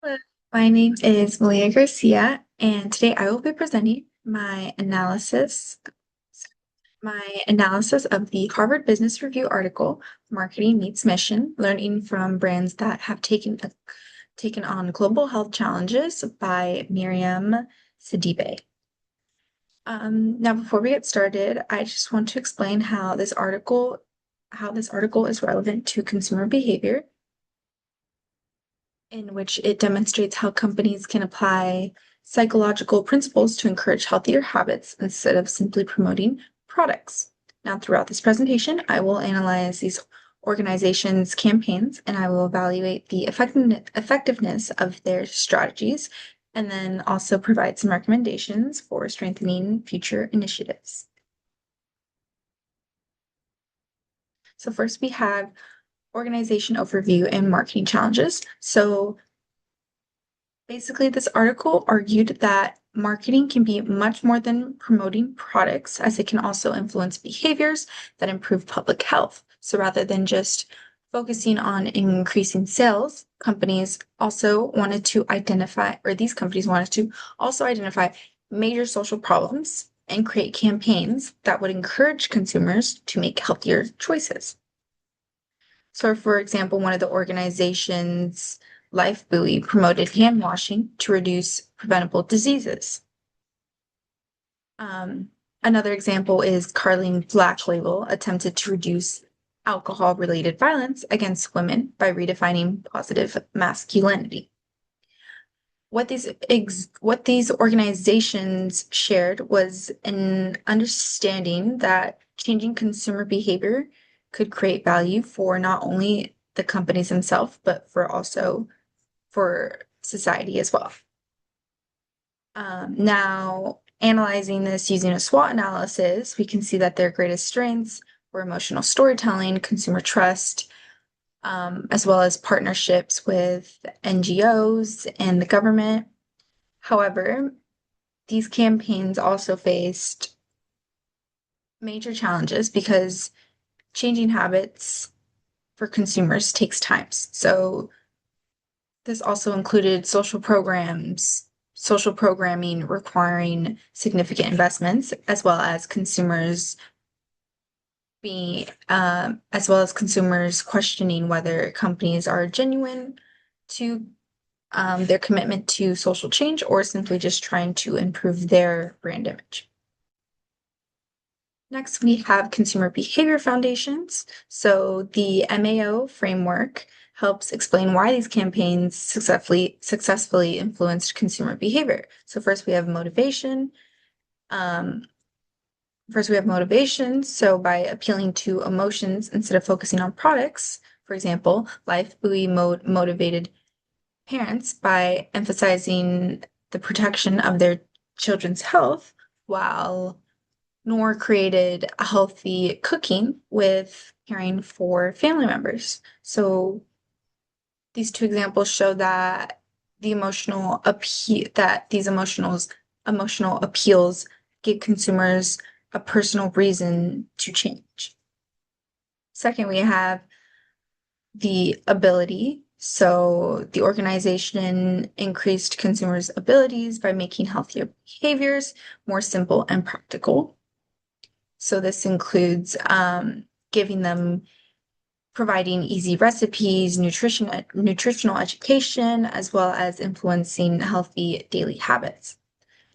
Hello, my name is Malia Garcia, and today I will be presenting my analysis of the Harvard Business Review article, Marketing Meets Mission, Learning from Brands That Have Taken on Global Health Challenges by Myriam Sidibe. Now, before we get started, I just want to explain how this article is relevant to consumer behavior, in which it demonstrates how companies can apply psychological principles to encourage healthier habits instead of simply promoting products. Now, throughout this presentation, I will analyze these organizations' campaigns and I will evaluate the effectiveness of their strategies and then also provide some recommendations for strengthening future initiatives. So first we have organization overview and marketing challenges. So basically, this article argued that marketing can be much more than promoting products, as it can also influence behaviors that improve public health. So rather than just focusing on increasing sales, these companies wanted to also identify major social problems and create campaigns that would encourage consumers to make healthier choices. So, for example, one of the organizations, Life Buoy, promoted hand washing to reduce preventable diseases. Another example is Carling Black Label attempted to reduce alcohol-related violence against women by redefining positive masculinity. What these organizations shared was an understanding that changing consumer behavior could create value for not only the companies themselves, but for society as well. Now, analyzing this using a SWOT analysis, we can see that their greatest strengths were emotional storytelling, consumer trust, as well as partnerships with NGOs and the government. However, these campaigns also faced major challenges because changing habits for consumers takes time. So this also included social programming requiring significant investments, as well as consumers questioning whether companies are genuine to their commitment to social change or simply just trying to improve their brand image. Next, we have consumer behavior foundations. So the MAO framework helps explain why these campaigns successfully influenced consumer behavior. So first we have motivation. So by appealing to emotions instead of focusing on products, for example, Life Buoy motivated parents by emphasizing the protection of their children's health, while Nor created a healthy cooking with caring for family members. So these two examples show that these emotional appeals give consumers a personal reason to change. Second, we have the ability. So the organization increased consumers' abilities by making healthier behaviors more simple and practical. So this includes providing easy recipes, nutritional education, as well as influencing healthy daily habits.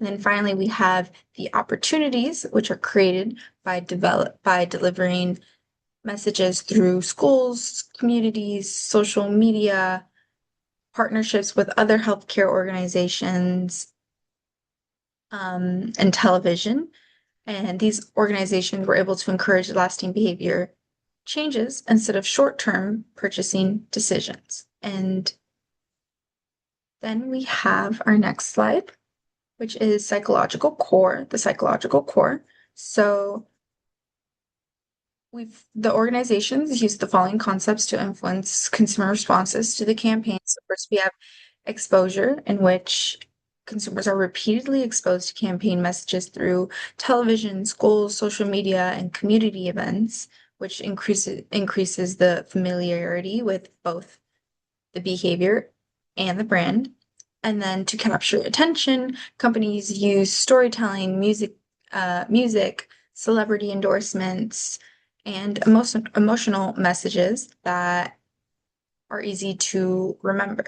And then finally, we have the opportunities, which are created by delivering messages through schools, communities, social media, partnerships with other healthcare organizations, and television. And these organizations were able to encourage lasting behavior changes instead of short-term purchasing decisions. And then we have our next slide, which is the psychological core. So the organizations use the following concepts to influence consumer responses to the campaign. So first we have exposure, in which consumers are repeatedly exposed to campaign messages through television, schools, social media, and community events, which increases the familiarity with both the behavior and the brand. And then to capture attention, companies use storytelling, music, celebrity endorsements, and emotional messages that are easy to remember.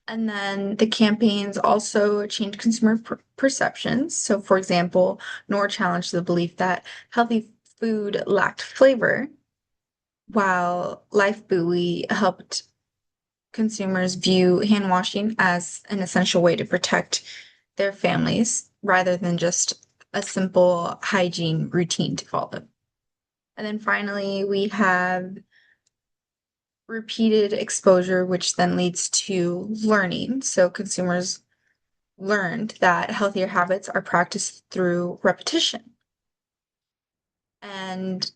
And then the campaigns also change consumer perceptions. So, for example, Nor challenged the belief that healthy food lacked flavor, while Life Buoy helped consumers view hand washing as an essential way to protect their families rather than just a simple hygiene routine to follow. And then finally, we have repeated exposure, which then leads to learning. So consumers learned that healthier habits are practiced through repetition. And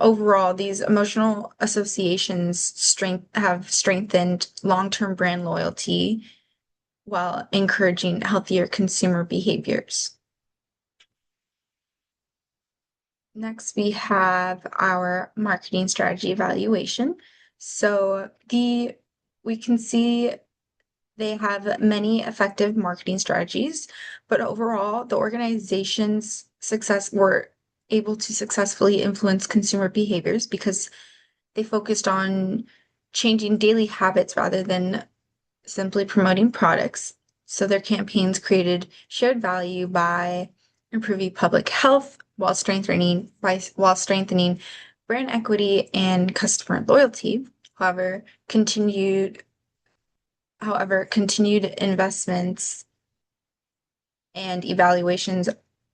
overall, these emotional associations have strengthened long-term brand loyalty while encouraging healthier consumer behaviors. Next, we have our marketing strategy evaluation. So we can see they have many effective marketing strategies, but overall, the organization's success were able to successfully influence consumer behaviors because they focused on changing daily habits rather than simply promoting products. So their campaigns created shared value by improving public health while strengthening brand equity and customer loyalty. However, continued investments and evaluations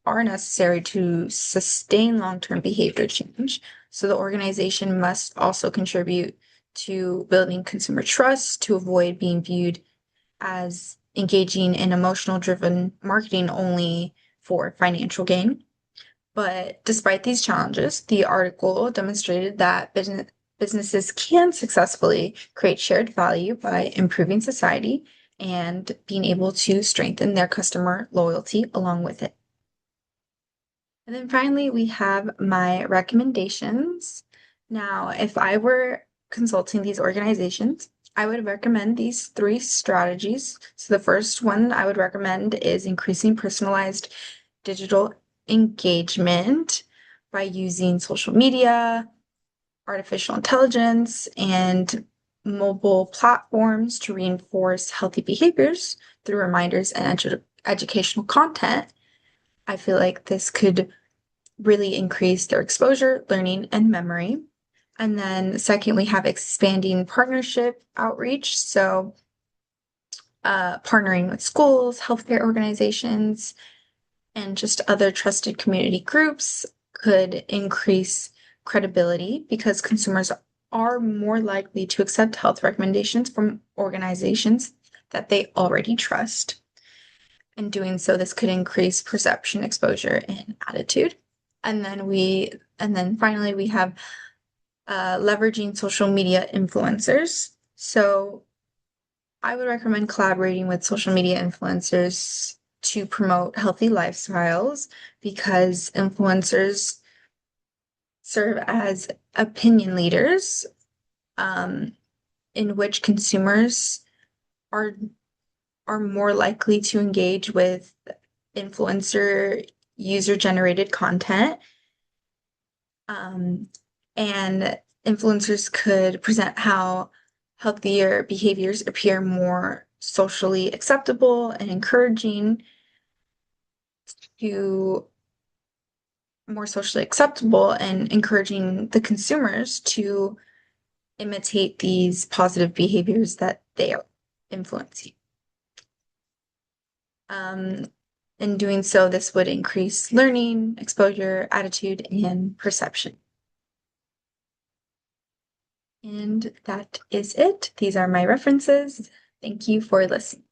are necessary to sustain long-term behavior change. So the organization must also contribute to building consumer trust to avoid being viewed as engaging in emotional-driven marketing only for financial gain. But despite these challenges, the article demonstrated that businesses can successfully create shared value by improving society and being able to strengthen their customer loyalty along with it. And then finally, we have my recommendations. Now, if I were consulting these organizations, I would recommend these three strategies. So the first one I would recommend is increasing personalized digital engagement by using social media, artificial intelligence, and mobile platforms to reinforce healthy behaviors through reminders and educational content. I feel like this could really increase their exposure, learning, and memory. And then second, we have expanding partnership outreach. So partnering with schools, healthcare organizations, and just other trusted community groups could increase credibility because consumers are more likely to accept health recommendations from organizations that they already trust. In doing so, this could increase perception, exposure, and attitude. And then finally, we have leveraging social media influencers. So I would recommend collaborating with social media influencers to promote healthy lifestyles because influencers serve as opinion leaders, in which consumers are are more likely to engage with influencer user-generated content. And influencers could present how healthier behaviors appear more socially acceptable and to encouraging the consumers to imitate these positive behaviors that they are influencing. In doing so, this would increase learning, exposure, attitude, and perception. And that is it. These are my references. Thank you for listening.